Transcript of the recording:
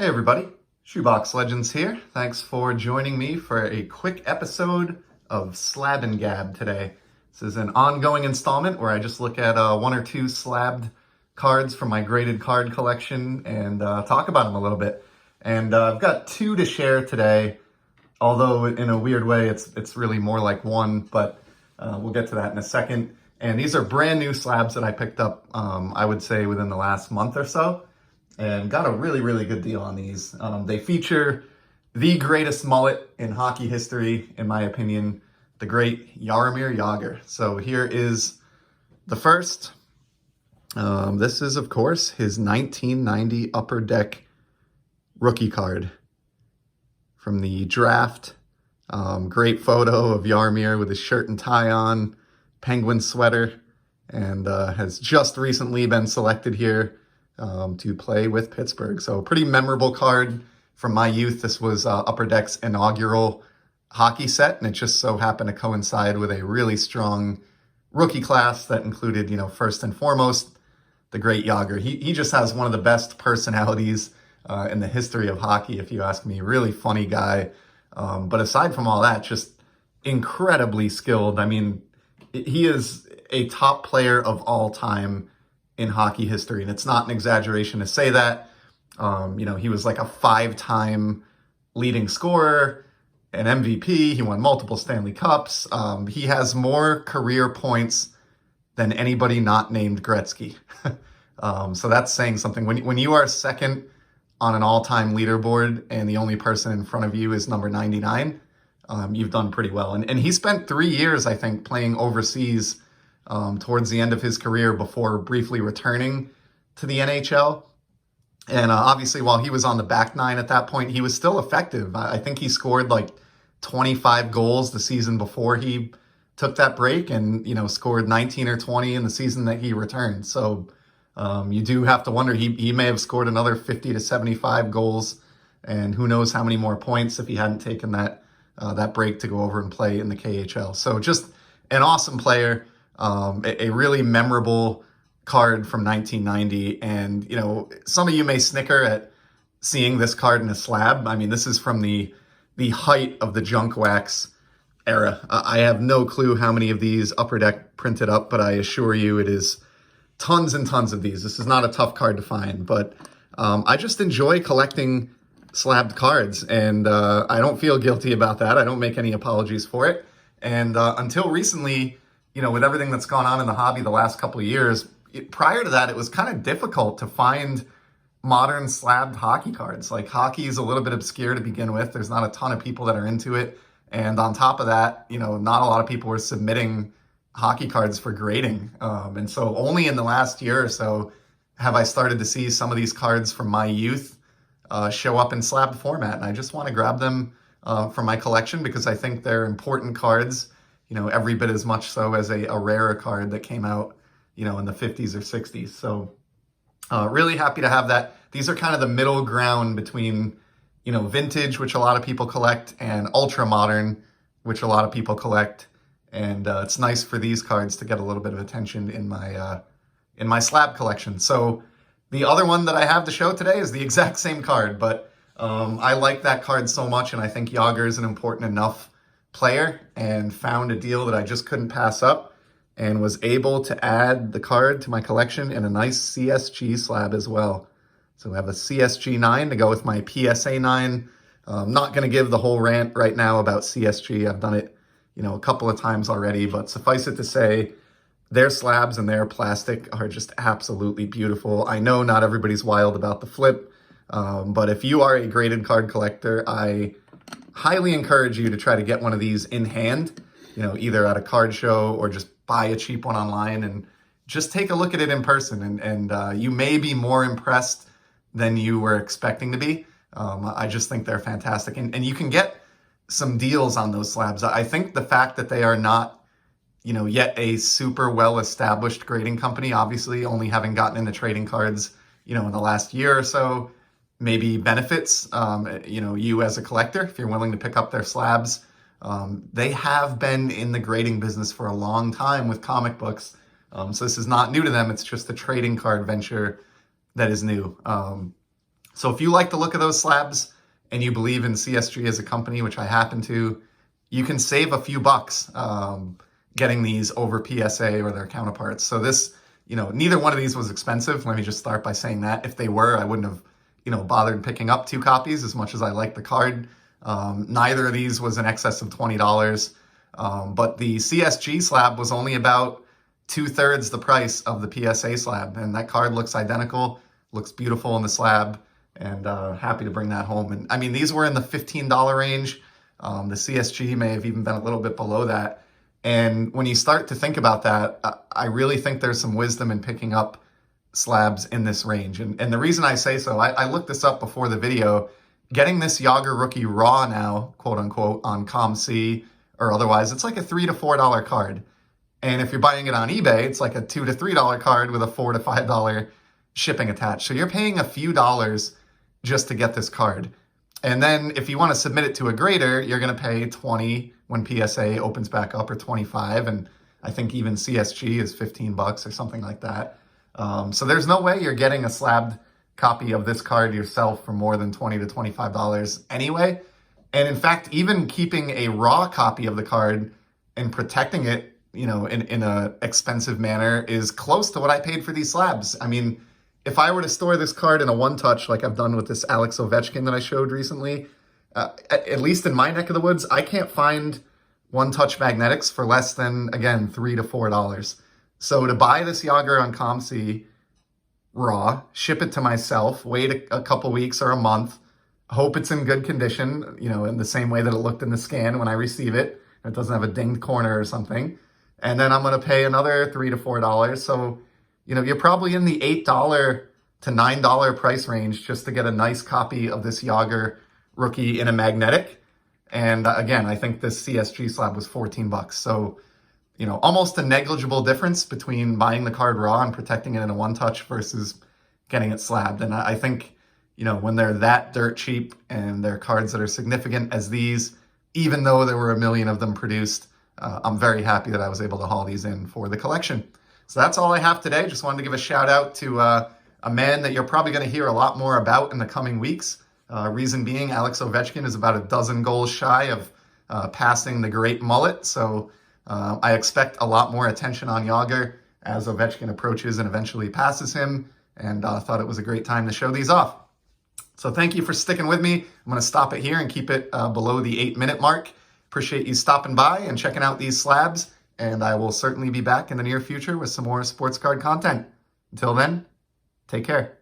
Hey everybody, Shoebox Legends here. Thanks for joining me for a quick episode of Slab and Gab today. This is an ongoing installment where I just look at one or two slabbed cards from my graded card collection and talk about them a little bit. And I've got two to share today, although in a weird way it's really more like one, but we'll get to that in a second. And these are brand new slabs that I picked up, I would say within the last month or so. And got a really good deal on these. They feature the greatest mullet in hockey history, in my opinion, the great Jaromir Jagr. So here is the first. This is, of course, his 1990 Upper Deck rookie card from the draft. Great photo of Jaromir with his shirt and tie on, Penguin sweater, and has just recently been selected here to play with Pittsburgh. So a pretty memorable card from my youth. This was Upper Deck's inaugural hockey set, and it just so happened to coincide with a really strong rookie class that included, first and foremost, the great Jagr. He just has one of the best personalities in the history of hockey, if you ask me. Really funny guy. But aside from all that, just incredibly skilled. I mean, he is a top player of all time in hockey history, and it's not an exaggeration to say that. He was like a 5-time leading scorer, an MVP. He won multiple Stanley Cups. He has more career points than anybody not named Gretzky. So that's saying something. When you are second on an all-time leaderboard and the only person in front of you is number 99, you've done pretty well. And he spent 3 years, I think, playing overseas towards the end of his career before briefly returning to the NHL. And obviously, while he was on the back nine at that point, he was still effective. I think he scored like 25 goals the season before he took that break and, scored 19 or 20 in the season that he returned. So you do have to wonder, he may have scored another 50 to 75 goals, and who knows how many more points if he hadn't taken that break to go over and play in the KHL. So just an awesome player. A really memorable card from 1990. And, some of you may snicker at seeing this card in a slab. I mean, this is from the height of the junk wax era. I have no clue how many of these Upper Deck printed up, but I assure you it is tons and tons of these. This is not a tough card to find, but I just enjoy collecting slabbed cards, and I don't feel guilty about that. I don't make any apologies for it. And until recently, with everything that's gone on in the hobby the last couple of years, prior to that, it was kind of difficult to find modern slabbed hockey cards. Like, hockey is a little bit obscure to begin with. There's not a ton of people that are into it. And on top of that, not a lot of people were submitting hockey cards for grading. And so only in the last year or so have I started to see some of these cards from my youth show up in slabbed format. And I just want to grab them from my collection because I think they're important cards, every bit as much so as a rarer card that came out, in the 50s or 60s. So really happy to have that. These are kind of the middle ground between, vintage, which a lot of people collect, and ultra modern, which a lot of people collect. And it's nice for these cards to get a little bit of attention in my slab collection. So the other one that I have to show today is the exact same card, but I like that card so much, and I think Jagr is an important enough player, and found a deal that I just couldn't pass up, and was able to add the card to my collection in a nice CSG slab as well. So I have a CSG 9 to go with my PSA 9. I'm not going to give the whole rant right now about CSG. I've done it, a couple of times already, but suffice it to say, their slabs and their plastic are just absolutely beautiful. I know not everybody's wild about the flip, but if you are a graded card collector, I highly encourage you to try to get one of these in hand, either at a card show or just buy a cheap one online and just take a look at it in person. And you may be more impressed than you were expecting to be. I just think they're fantastic. And you can get some deals on those slabs. I think the fact that they are not, yet a super well-established grading company, obviously only having gotten into trading cards, in the last year or so, maybe benefits, you as a collector, if you're willing to pick up their slabs. They have been in the grading business for a long time with comic books. So this is not new to them. It's just the trading card venture that is new. So if you like the look of those slabs and you believe in CSG as a company, which I happen to, you can save a few bucks getting these over PSA or their counterparts. So this, neither one of these was expensive. Let me just start by saying that. If they were, I wouldn't have, bothered picking up 2 copies as much as I like the card. Neither of these was in excess of $20. But the CSG slab was only about 2/3 the price of the PSA slab. And that card looks identical, looks beautiful in the slab, and happy to bring that home. And I mean, these were in the $15 range. The CSG may have even been a little bit below that. And when you start to think about that, I really think there's some wisdom in picking up slabs in this range. And the reason I say so, I looked this up before the video. Getting this Jagr rookie raw now, quote unquote, on ComC or otherwise, it's like a $3 to $4 card. And if you're buying it on eBay, it's like a $2 to $3 card with a $4 to $5 shipping attached. So you're paying a few dollars just to get this card. And then if you want to submit it to a grader, you're going to pay $20 when PSA opens back up, or $25. And I think even CSG is $15 or something like that. So there's no way you're getting a slabbed copy of this card yourself for more than $20 to $25 anyway. And in fact, even keeping a raw copy of the card and protecting it, in a expensive manner is close to what I paid for these slabs. I mean, if I were to store this card in a one-touch like I've done with this Alex Ovechkin that I showed recently, at least in my neck of the woods, I can't find one-touch magnetics for less than, again, $3 to $4. So to buy this Jagr on ComC raw, ship it to myself, wait a couple weeks or a month, hope it's in good condition, in the same way that it looked in the scan when I receive it, and it doesn't have a dinged corner or something, and then I'm going to pay another $3 to $4. So, you're probably in the $8 to $9 price range just to get a nice copy of this Jagr rookie in a magnetic. And again, I think this CSG slab was $14. So, almost a negligible difference between buying the card raw and protecting it in a one-touch versus getting it slabbed. And I think, when they're that dirt cheap and they're cards that are significant as these, even though there were a million of them produced, I'm very happy that I was able to haul these in for the collection. So that's all I have today. Just wanted to give a shout out to a man that you're probably going to hear a lot more about in the coming weeks. Reason being, Alex Ovechkin is about a dozen goals shy of passing the great mullet. So I expect a lot more attention on Jagr as Ovechkin approaches and eventually passes him. And thought it was a great time to show these off. So thank you for sticking with me. I'm going to stop it here and keep it below the 8-minute mark. Appreciate you stopping by and checking out these slabs. And I will certainly be back in the near future with some more sports card content. Until then, take care.